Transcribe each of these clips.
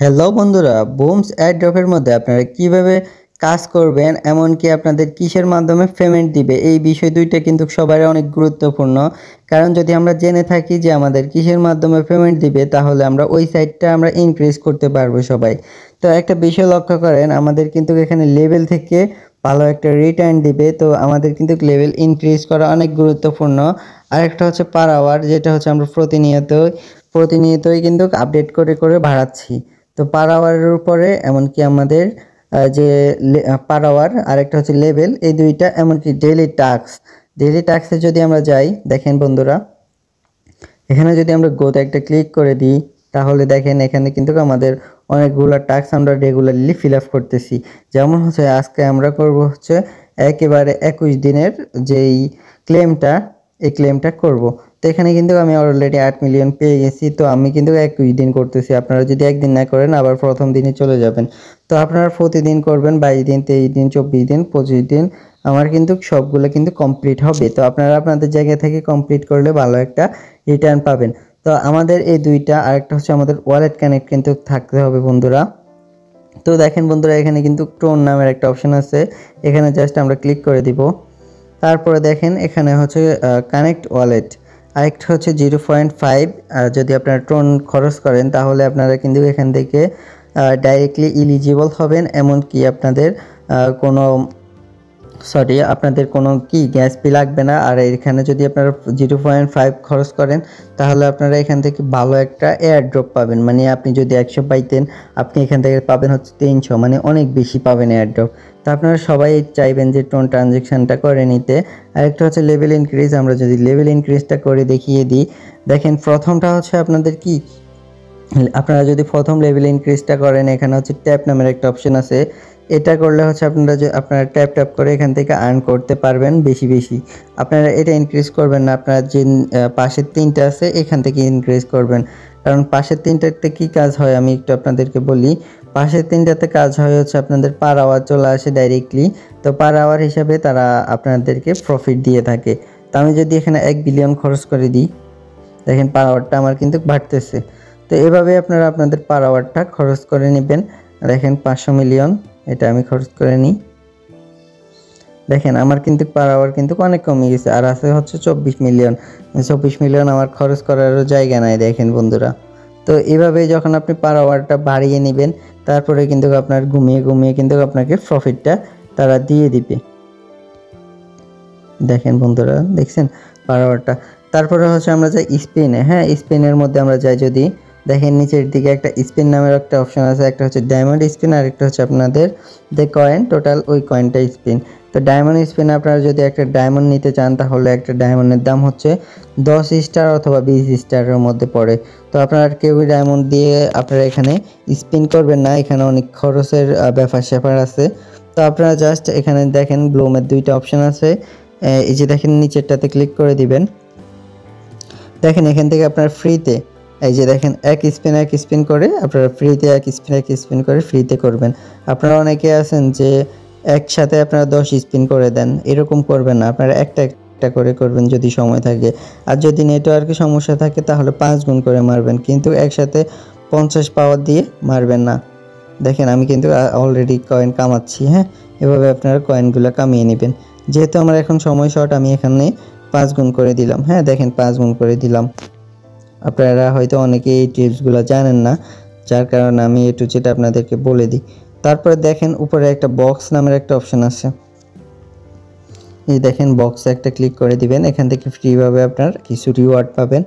Hello বন্ধুরা, বুমস এয়ারড্রপের মধ্যে আপনারা কিভাবে কাজ করবেন, এমনকি আপনাদের কিসের মাধ্যমে পেমেন্ট দিবে, এই বিষয় দুইটা কিন্তু সবারই অনেক গুরুত্বপূর্ণ। কারণ যদি আমরা জেনে থাকি যে আমাদের কিসের মাধ্যমে পেমেন্ট দিবে, তাহলে আমরা ওই সাইটটা আমরা ইনক্রিজ করতে পারবো সবাই। তো একটা বিষয় লক্ষ্য করেন, আমাদের কিন্তু এখানে লেভেল থেকে ভালো একটা রিটার্ন দিবে। তো আমাদের কিন্তু লেভেল ইনক্রিজ করা অনেক গুরুত্বপূর্ণ। আরেকটা হচ্ছে পার আওয়ার, যেটা হচ্ছে আমরা প্রতিনিয়তই কিন্তু আপডেট করে করে বাড়াচ্ছি। তো পার আওয়ারের উপরে এমনকি আমাদের যে পার আওয়ার, আরেকটা হচ্ছে লেভেল, এই দুইটা, এমনকি ডেইলি টাস্কে যদি আমরা যাই, দেখেন বন্ধুরা, এখানে যদি আমরা গোতে একটা ক্লিক করে দিই, তাহলে দেখেন এখানে কিন্তু আমাদের অনেকগুলো টাস্ক আমরা রেগুলারলি ফিল আপ করতেছি। যেমন হচ্ছে আজকে আমরা করব হচ্ছে একেবারে 21 দিনের যেই ক্লেমটা, এই ক্লেমটা করব। তো এখানে কিন্তু আমি অলরেডি 8 মিলিয়ন পেয়ে গেছি। তো আমি কিন্তু 21 দিন করতেছি, আপনারা যদি একদিন না করেন আবার প্রথম দিনে চলে যাবেন। তো আপনারা প্রতিদিন করবেন, 22 দিন, 23 দিন, 24 দিন, 25 দিন, আমার কিন্তু সবগুলো কিন্তু কমপ্লিট হবে। তো আপনারা আপনাদের জায়গা থেকে কমপ্লিট করলে ভালো একটা রিটার্ন পাবেন। তো আমাদের এই দুইটা, আরেকটা হচ্ছে আমাদের ওয়ালেট কানেক্ট কিন্তু থাকতে হবে বন্ধুরা। তো দেখেন বন্ধুরা, এখানে কিন্তু টোন নামের একটা অপশন আছে, এখানে জাস্ট আমরা ক্লিক করে দিব। তারপরে দেখেন এখানে হচ্ছে কানেক্ট ওয়ালেট, আরেকটা হচ্ছে 0.5। যদি আপনারা টোন খরচ করেন, তাহলে আপনারা কিন্তু এখান থেকে ডাইরেক্টলি ইলিজিবল হবেন। এমনকি আপনাদের কোনো গ্যাস পি লাগবে না। আর এখানে যদি আপনারা 0.5 খরচ করেন, তাহলে আপনারা এখান থেকে ভালো একটা এয়ার ড্রপ পাবেন। মানে আপনি যদি 100 পাইতেন, আপনি এখান থেকে পাবেন হচ্ছে 300, মানে অনেক বেশি পাবেন এয়ার ড্রপ। তো আপনারা সবাই চাইবেন যে টোন ট্রানজ্যাকশানটা করে নিতে। আরেকটা হচ্ছে লেভেল ইনক্রিজ, আমরা যদি লেভেল ইনক্রিজটা করে দেখিয়ে দিই, দেখেন প্রথমটা হচ্ছে আপনাদের আপনারা যদি প্রথম লেভেল ইনক্রিজটা করেন, এখানে হচ্ছে ট্যাপ নামের একটা অপশন আছে। এটা করলে হচ্ছে আপনারা ট্যাপ করে এখান থেকে আর্ন করতে পারবেন বেশি বেশি। আপনারা এটা ইনক্রিজ করবেন না, আপনারা যে পাশের তিনটা আছে এখান থেকে ইনক্রিজ করবেন। কারণ পাশের তিনটাতে কি কাজ হয় আমি একটু আপনাদেরকে বলি। পাশের তিনটাতে কাজ হয় হচ্ছে আপনাদের পার আওয়ার চলে আসে ডাইরেক্টলি। তো পার আওয়ার হিসাবে তারা আপনাদেরকে প্রফিট দিয়ে থাকে। তো আমি যদি এখানে 1 বিলিয়ন খরচ করে দিই, দেখেন পার আওয়ারটা আমার কিন্তু বাড়তেছে। তো এভাবে আপনারা আপনাদের পার আওয়ারটা খরচ করে নেবেন। দেখেন 500 মিলিয়ন, এটা আমি খরচ করে নিই। দেখেন আমার কিন্তু পার আওয়ার কিন্তু অনেক কমে গেছে, আর আছে হচ্ছে 24 মিলিয়ন। 24 মিলিয়ন আমার খরচ করারও জায়গা নাই দেখেন বন্ধুরা। তো এভাবে যখন আপনি পার আওয়ারটা বাড়িয়ে নেবেন, তারপরে কিন্তু আপনার ঘুমিয়ে কিন্তু আপনাকে প্রফিটটা তারা দিয়ে দিবে। দেখেন বন্ধুরা, দেখছেন পার আওয়ারটা। তারপরে হচ্ছে আমরা যাই স্পিনে। হ্যাঁ, স্পিনের মধ্যে আমরা যাই, যদি দেখেন নিচের দিকে একটা স্পিন নামের একটা অপশন আছে, একটা হচ্ছে ডায়মন্ড স্পিন, আর একটা হচ্ছে আপনাদের যে কয়েন, টোটাল ওই কয়েনটা স্পিন। তো ডায়মন্ড স্পিন আপনারা যদি একটা ডায়মন্ড নিতে চান, তাহলে একটা ডায়মন্ডের দাম হচ্ছে 10 স্টার অথবা 20 স্টারের মধ্যে পড়ে। তো আপনারা কেউই ডায়মন্ড দিয়ে আপনারা এখানে স্পিন করবেন না, এখানে অনেক খরচের ব্যাপার স্যাপার আছে। তো আপনারা জাস্ট এখানে দেখেন ব্লুমের দুইটা অপশন আছে, এই যে দেখেন নিচেরটাতে ক্লিক করে দিবেন। দেখেন এখান থেকে আপনার ফ্রিতে, এই যে দেখেন এক স্পিন করে আপনারা ফ্রিতে এক স্পিন করে ফ্রিতে করবেন। আপনারা অনেকে আছেন যে একসাথে আপনারা 10 স্পিন করে দেন, এরকম করবেন না, আপনারা একটা একটা করে করবেন যদি সময় থাকে। আর যদি নেটওয়ার্কে সমস্যা থাকে, তাহলে 5 গুণ করে মারবেন, কিন্তু একসাথে 50 পাওয়ার দিয়ে মারবেন না। দেখেন আমি কিন্তু অলরেডি কয়েন কামাচ্ছি। হ্যাঁ, এভাবে আপনারা কয়েনগুলো কামিয়ে নেবেন। যেহেতু আমার এখন সময় শর্ট, আমি এখানে 5 গুণ করে দিলাম। হ্যাঁ, দেখেন 5 গুণ করে দিলাম। আপনারা হয়তো অনেকে এই টিপসগুলো জানেন না, যার কারণে আমি এ টু জেড আপনাদেরকে বলে দিই। তারপরে দেখেন উপরে একটা বক্স নামের একটা অপশন আছে, এই দেখেন বক্সে একটা ক্লিক করে দিবেন। এখান থেকে ফ্রিভাবে আপনার কিছু রিওয়ার্ড পাবেন,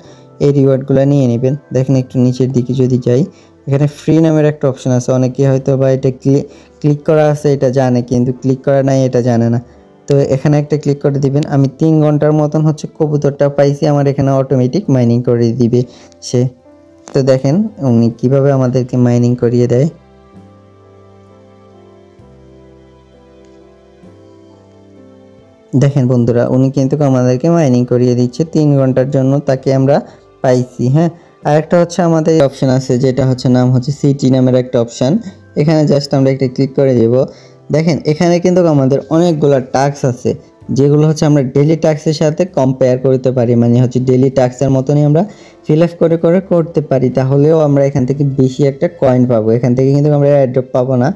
এই রিওয়ার্ডগুলো নিয়ে নেবেন। দেখেন একটু নিচের দিকে যদি যাই, এখানে ফ্রি নামের একটা অপশন আছে। অনেকে হয়তো বা এটা ক্লিক করা আছে এটা জানে, কিন্তু ক্লিক করা নাই এটা জানে না। তো এখানে একটা ক্লিক করে দিবেন। আমি 3 ঘন্টার মতন হচ্ছে কবুতরটা পাইছি, আমার এখানে অটোমেটিক মাইনিং করে দিবে সে। তো দেখেন উনি কিভাবে আমাদেরকে মাইনিং করিয়ে দেয়। দেখেন বন্ধুরা, উনি কিন্তু আমাদেরকে মাইনিং করিয়ে দিচ্ছে 3 ঘন্টার জন্য, তাকে আমরা পাইছি। হ্যাঁ, আরেকটা হচ্ছে আমাদের অপশন আছে, যেটা হচ্ছে নাম হচ্ছে সিটি নামের একটা অপশন। এখানে জাস্ট আমরা একটা ক্লিক করে দেব। দেখেন এখানে কিন্তু আমাদের অনেকগুলো টাস্ক আছে, যেগুলো হচ্ছে আমরা ডেইলি টাস্কের সাথে কম্পেয়ার করতে পারি, মানে হচ্ছে ডেইলি টাস্কের মতনই আমরা ফিল আপ করে করে করতে পারি, তাহলেও আমরা এখান থেকে বেশি একটা কয়েন পাবো। এখান থেকে কিন্তু আমরা এয়ারড্রপ পাবো না,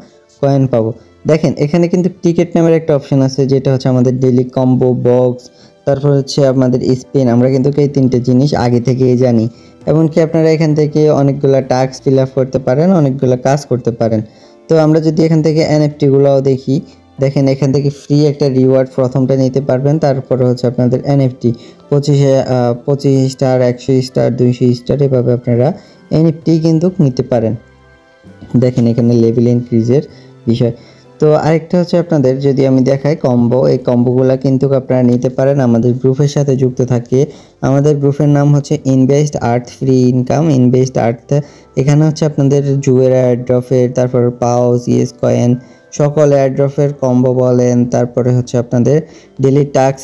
কয়েন পাবো। দেখেন এখানে কিন্তু টিকেট নামের একটা অপশন আছে, যেটা হচ্ছে আমাদের ডেইলি কম্বো বক্স, তারপর হচ্ছে আমাদের স্পিন। আমরা কিন্তু এই তিনটে জিনিস আগে থেকেই জানি। এমনকি আপনারা এখান থেকে অনেকগুলো টাস্ক ফিল আপ করতে পারেন, অনেকগুলো কাজ করতে পারেন। তো আমরা যদি এখান থেকে এনএফটিগুলোও দেখি, দেখেন এখান থেকে ফ্রি একটা রিওয়ার্ড প্রথমটা নিতে পারবেন। তারপরে হচ্ছে আপনাদের এনএফটি 25 স্টার, 100 স্টার, 200 স্টার, এভাবে আপনারা এনএফটি কিন্তু নিতে পারেন। দেখেন এখানে লেভেল ইনক্রিজের বিষয়। তো আরেকটা হচ্ছে আপনাদের যদি আমি দেখাই কম্বো, এই কম্বোগুলো কিন্তু আপনারা নিতে পারেন আমাদের গ্রুপের সাথে যুক্ত থাকে। আমাদের গ্রুপের নাম হচ্ছে ইনভেস্ট আর্থ ফ্রি ইনকাম, ইনভেস্ট আর্থ। এখানে হচ্ছে আপনাদের জুয়ের এয়ারড্রপের, তারপর পাউস, ইয়েস কয়েন, সকল এয়ারড্রপের কম্বো বলেন, তারপরে হচ্ছে আপনাদের ডেলি টাস্ক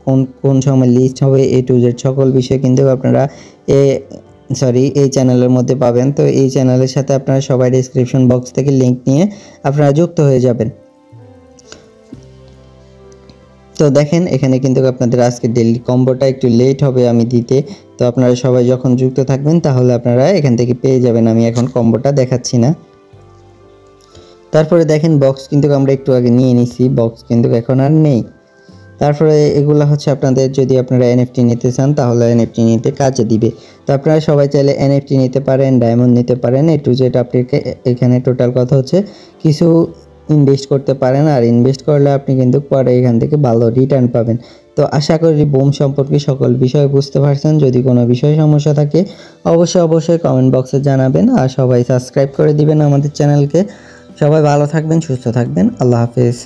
কোন কোন সময় লিস্ট হবে, A to Z সকল বিষয় কিন্তু আপনারা এই চ্যানেলের মধ্যে পাবেন। তো এই চ্যানেলের সাথে আপনারা সবাই ডেসক্রিপশন বক্স থেকে লিঙ্ক নিয়ে আপনারা যুক্ত হয়ে যাবেন। তো দেখেন এখানে কিন্তু আপনাদের আজকে ডেইলি কম্বোটা একটু লেট হবে আমি দিতে, তো আপনারা সবাই যখন যুক্ত থাকবেন তাহলে আপনারা এখান থেকে পেয়ে যাবেন। আমি এখন কম্বোটা দেখাচ্ছি না। তারপরে দেখেন বক্স কিন্তু আমরা একটু আগে নিয়ে নিছি, বক্স কিন্তু এখন আর নেই। তারপরে এগুলো হচ্ছে আপনাদের যদি আপনারা এনএফটি নিতে চান তাহলে এনএফটি নিতে কাজে দিবে। তো আপনারা সবাই চাইলে এনএফটি নিতে পারেন, ডায়মন্ড নিতে পারেন, A to Z আপনাকে এখানে টোটাল কথা হচ্ছে কিছু ইনভেস্ট করতে পারেন, আর ইনভেস্ট করলে আপনি কিন্তু পরে এখান থেকে ভালো রিটার্ন পাবেন। তো আশা করি বুম সম্পর্কে সকল বিষয় বুঝতে পারছেন। যদি কোনো বিষয়ে সমস্যা থাকে অবশ্যই কমেন্ট বক্সে জানাবেন, আর সবাই সাবস্ক্রাইব করে দিবেন আমাদের চ্যানেলকে। সবাই ভালো থাকবেন, সুস্থ থাকবেন, আল্লাহ হাফেজ।